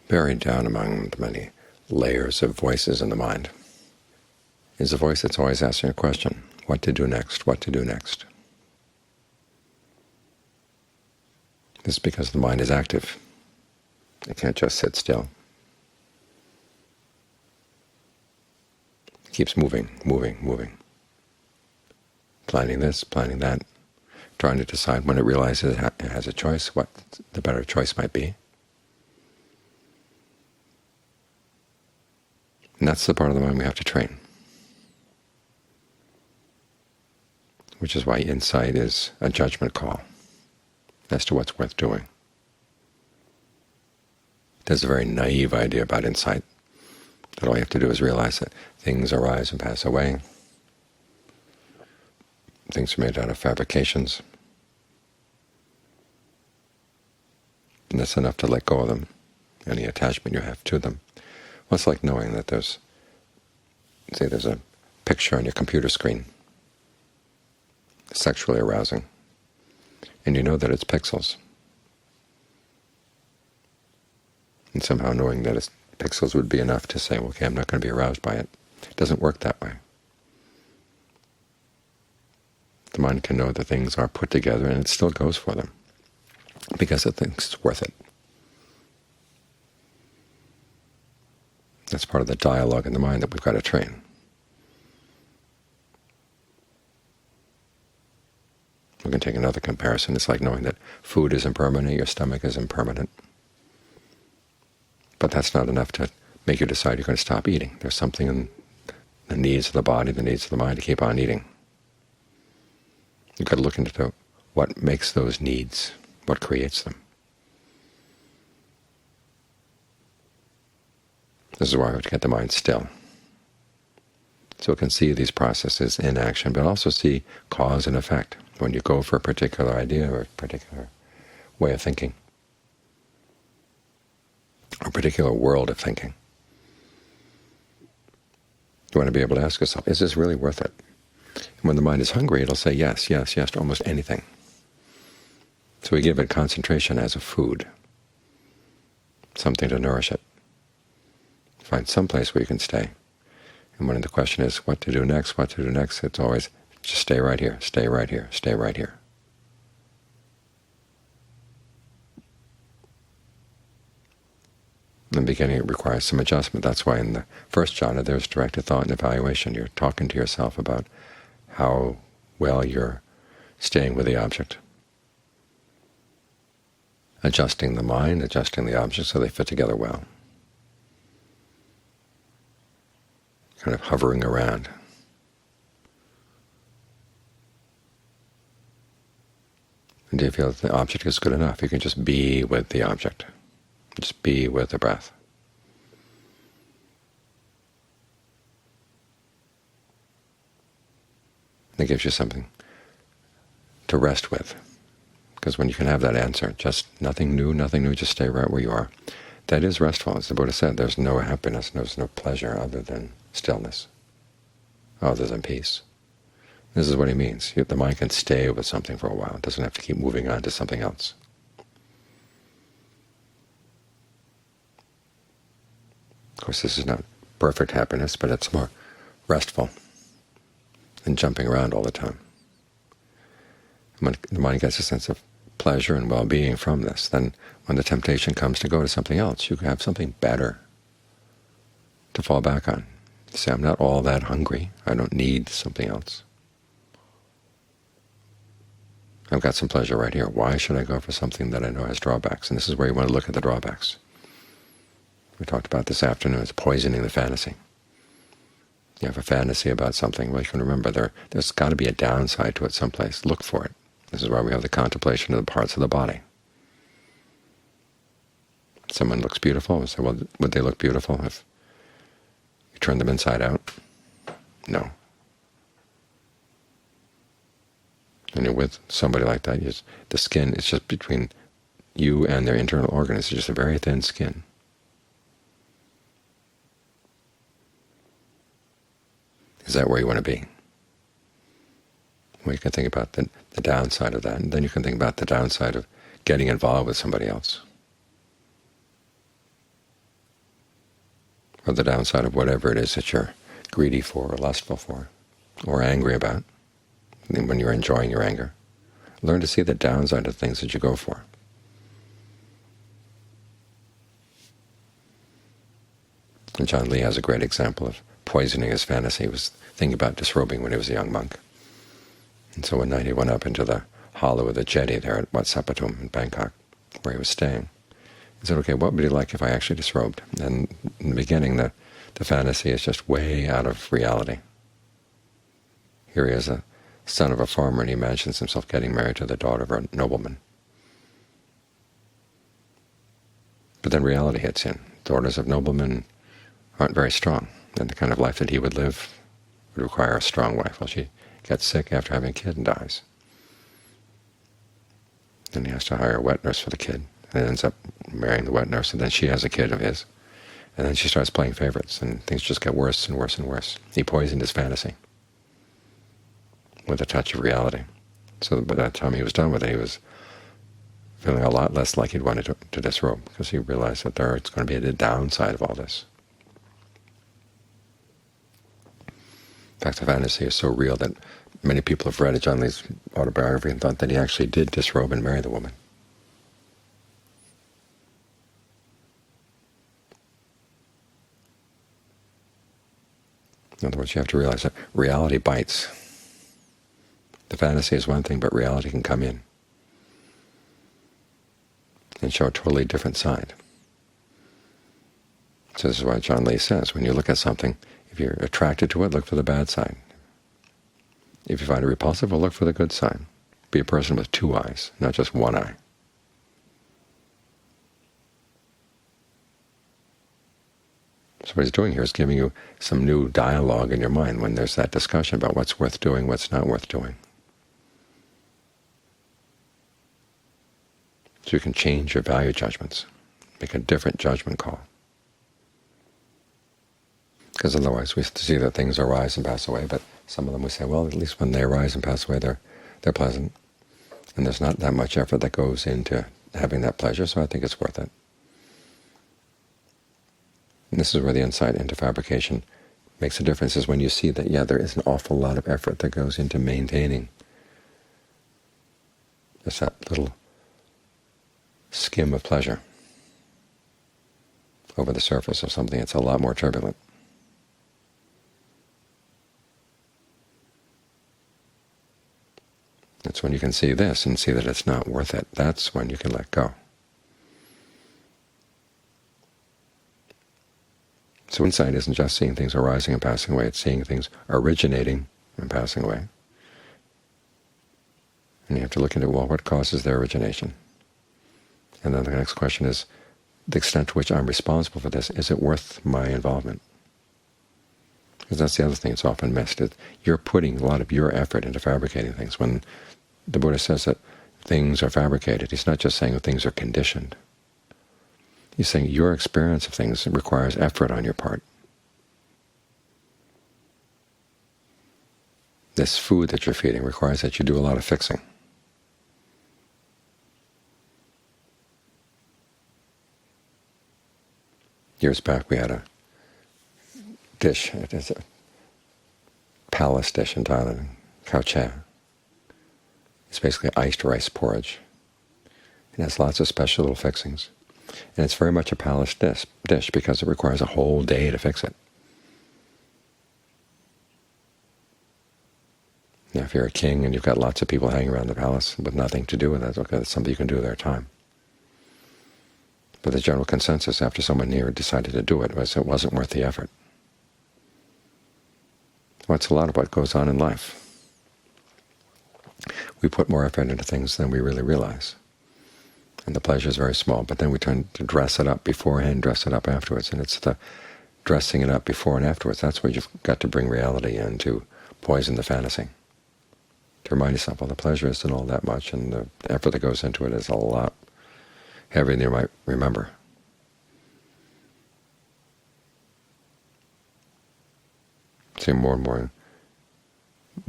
Buried down among the many layers of voices in the mind is a voice that's always asking a question: what to do next, what to do next. This is because the mind is active. It can't just sit still. It keeps moving, moving, moving, planning this, planning that, trying to decide when it realizes it has a choice, what the better choice might be. And that's the part of the mind we have to train, which is why insight is a judgment call as to what's worth doing. There's a very naive idea about insight, that all you have to do is realize that things arise and pass away, things are made out of fabrications, and that's enough to let go of them, any attachment you have to them. Well, it's like knowing that there's a picture on your computer screen, sexually arousing, and you know that it's pixels. And somehow knowing that it's pixels would be enough to say, okay, I'm not going to be aroused by it. It doesn't work that way. The mind can know that things are put together, and it still goes for them, because it thinks it's worth it. That's part of the dialogue in the mind that we've got to train. We can take another comparison. It's like knowing that food is impermanent, your stomach is impermanent. But that's not enough to make you decide you're going to stop eating. There's something in the needs of the body, the needs of the mind to keep on eating. You've got to look into what makes those needs, what creates them. This is why we have to get the mind still, so it can see these processes in action, but also see cause and effect when you go for a particular idea or a particular way of thinking, or a particular world of thinking. You want to be able to ask yourself, is this really worth it? And when the mind is hungry, it'll say yes, yes, yes to almost anything. So we give it concentration as a food, something to nourish it. Find some place where you can stay. And when the question is what to do next, what to do next, it's always just stay right here, stay right here, stay right here. In the beginning it requires some adjustment. That's why in the first jhana there's directed thought and evaluation. You're talking to yourself about how well you're staying with the object, adjusting the mind, adjusting the object so they fit together well, kind of hovering around. And do you feel that the object is good enough? You can just be with the object, just be with the breath. It gives you something to rest with, because when you can have that answer, just nothing new, just stay right where you are, that is restful. As the Buddha said, there's no happiness, there's no pleasure other than stillness, other than peace. This is what he means. The mind can stay with something for a while. It doesn't have to keep moving on to something else. Of course, this is not perfect happiness, but it's more restful than jumping around all the time. When the mind gets a sense of pleasure and well-being from this, then when the temptation comes to go to something else, you can have something better to fall back on. You say, I'm not all that hungry. I don't need something else. I've got some pleasure right here. Why should I go for something that I know has drawbacks? And this is where you want to look at the drawbacks. We talked about this afternoon. It's poisoning the fantasy. You have a fantasy about something, well, you can remember there's got to be a downside to it someplace. Look for it. This is why we have the contemplation of the parts of the body. Someone looks beautiful, we say, well, would they look beautiful if you turn them inside out? No. And you're with somebody like that, the skin is just between you and their internal organs. It's just a very thin skin. Is that where you want to be? Well, you can think about the downside of that, and then you can think about the downside of getting involved with somebody else. or the downside of whatever it is that you're greedy for or lustful for or angry about, when you're enjoying your anger. Learn to see the downside of things that you go for. And John Lee has a great example of poisoning his fantasy. He was thinking about disrobing when he was a young monk. And so one night he went up into the hollow of the jetty there at Wat Sapatum in Bangkok, where he was staying. He said, okay, what would it be like if I actually disrobed? And in the beginning, the fantasy is just way out of reality. Here he is, a son of a farmer, and he imagines himself getting married to the daughter of a nobleman. But then reality hits in. Daughters of noblemen aren't very strong, and the kind of life that he would live would require a strong wife. Well, she gets sick after having a kid and dies. Then he has to hire a wet nurse for the kid, and ends up marrying the wet nurse, and then she has a kid of his. And then she starts playing favorites, and things just get worse and worse and worse. He poisoned his fantasy with a touch of reality. So by the time he was done with it, he was feeling a lot less like he'd wanted to disrobe, because he realized that there's going to be a downside of all this. In fact, the fantasy is so real that many people have read John Lee's autobiography and thought that he actually did disrobe and marry the woman. In other words, you have to realize that reality bites. The fantasy is one thing, but reality can come in and show a totally different side. So this is why John Lee says, when you look at something, if you're attracted to it, look for the bad side. If you find it repulsive, well, look for the good side. Be a person with two eyes, not just one eye. So what he's doing here is giving you some new dialogue in your mind when there's that discussion about what's worth doing, what's not worth doing. So you can change your value judgments, make a different judgment call. Because otherwise we see that things arise and pass away, but some of them we say, well, at least when they arise and pass away, they're pleasant, and there's not that much effort that goes into having that pleasure, so I think it's worth it. And this is where the insight into fabrication makes a difference, is when you see that, yeah, there is an awful lot of effort that goes into maintaining just that little skim of pleasure over the surface of something that's a lot more turbulent. That's when you can see this and see that it's not worth it. That's when you can let go. So insight isn't just seeing things arising and passing away, it's seeing things originating and passing away. And you have to look into, well, what causes their origination? And then the next question is, the extent to which I'm responsible for this, is it worth my involvement? Because that's the other thing that's often missed. You're putting a lot of your effort into fabricating things. When the Buddha says that things are fabricated, he's not just saying that things are conditioned. He's saying your experience of things requires effort on your part. This food that you're feeding requires that you do a lot of fixing. Years back we had a dish, it's a palace dish in Thailand, khao cha. It's basically iced rice porridge. It has lots of special little fixings. And it's very much a palace dish because it requires a whole day to fix it. Now, if you're a king and you've got lots of people hanging around the palace with nothing to do with it, okay, that's something you can do with their time. But the general consensus after someone here decided to do it was it wasn't worth the effort. Well, it's a lot of what goes on in life. We put more effort into things than we really realize. And the pleasure is very small, but then we tend to dress it up beforehand, dress it up afterwards. And it's the dressing it up before and afterwards, that's where you've got to bring reality in to poison the fantasy. To remind yourself, well, the pleasure isn't all that much, and the effort that goes into it is a lot heavier than you might remember. So you're more and more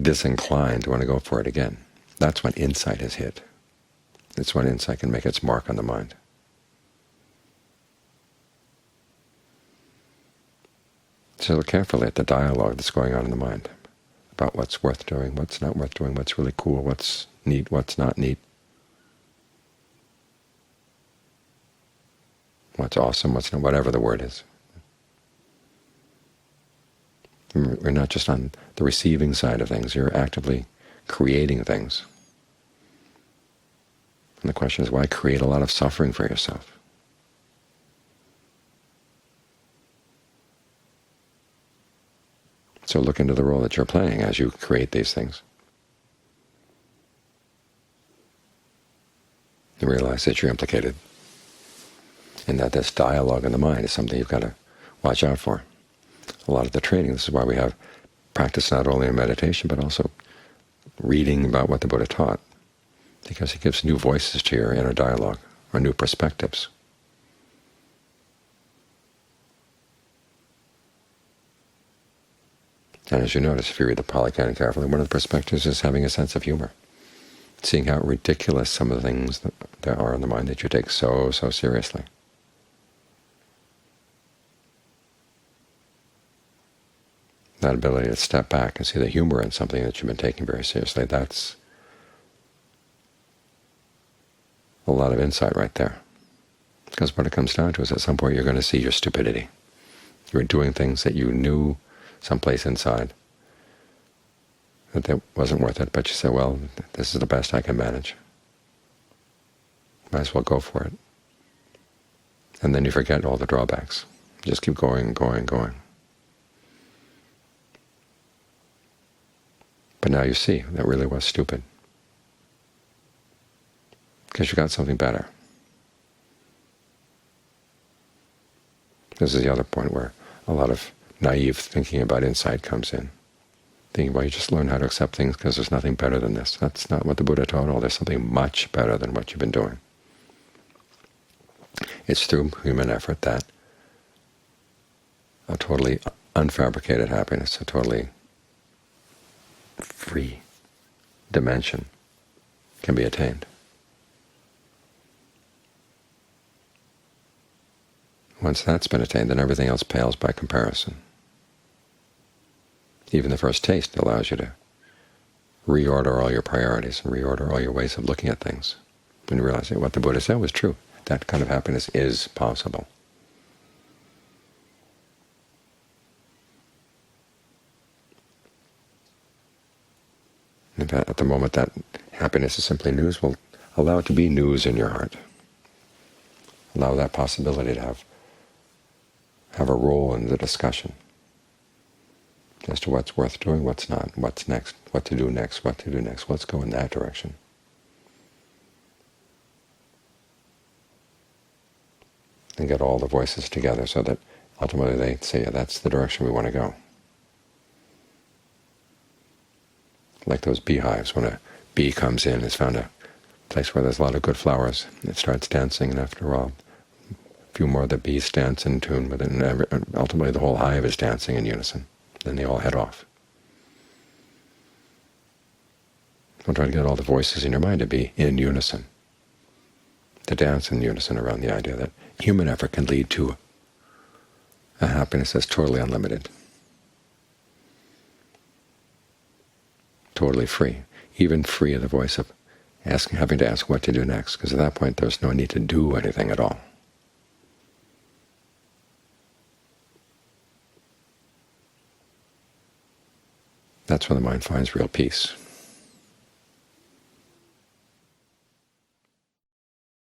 disinclined to want to go for it again. That's when insight has hit. It's when insight can make its mark on the mind. to look carefully at the dialogue that's going on in the mind about what's worth doing, what's not worth doing, what's really cool, what's neat, what's not neat, what's awesome, what's not, whatever the word is. We're not just on the receiving side of things. You're actively creating things. And the question is, why create a lot of suffering for yourself? So look into the role that you're playing as you create these things. And realize that you're implicated, and that this dialogue in the mind is something you've got to watch out for. A lot of the training, this is why we have practice not only in meditation, but also reading about what the Buddha taught, because he gives new voices to your inner dialogue, or new perspectives. And as you notice, if you read the Pali Canon carefully, one of the perspectives is having a sense of humor, seeing how ridiculous some of the things that there are in the mind that you take so seriously. That ability to step back and see the humor in something that you've been taking very seriously, that's a lot of insight right there. Because what it comes down to is at some point you're going to see your stupidity. You're doing things that you knew someplace inside that wasn't worth it, but you said, well, this is the best I can manage. Might as well go for it. And then you forget all the drawbacks. Just keep going and going and going. But now you see that really was stupid, because you got something better. This is the other point where a lot of naive thinking about insight comes in. Thinking, well, you just learn how to accept things because there's nothing better than this. That's not what the Buddha taught at all. There's something much better than what you've been doing. It's through human effort that a totally unfabricated happiness, a totally free dimension can be attained. Once that's been attained, then everything else pales by comparison. Even the first taste allows you to reorder all your priorities and reorder all your ways of looking at things. When you realize that what the Buddha said was true, that kind of happiness is possible. In fact, at the moment that happiness is simply news, well, allow it to be news in your heart. Allow that possibility to have a role in the discussion as to what's worth doing, what's not, what's next, what to do next, let's go in that direction. And get all the voices together so that ultimately they say, yeah, that's the direction we want to go. Like those beehives, when a bee comes in, has found a place where there's a lot of good flowers, and it starts dancing, and after a while, a few more of the bees dance in tune with it, and ultimately the whole hive is dancing in unison. Then they all head off. Don't try to get all the voices in your mind to be in unison, to dance in unison around the idea that human effort can lead to a happiness that's totally unlimited, totally free, even free of the voice of having to ask what to do next, because at that point there's no need to do anything at all. That's when the mind finds real peace.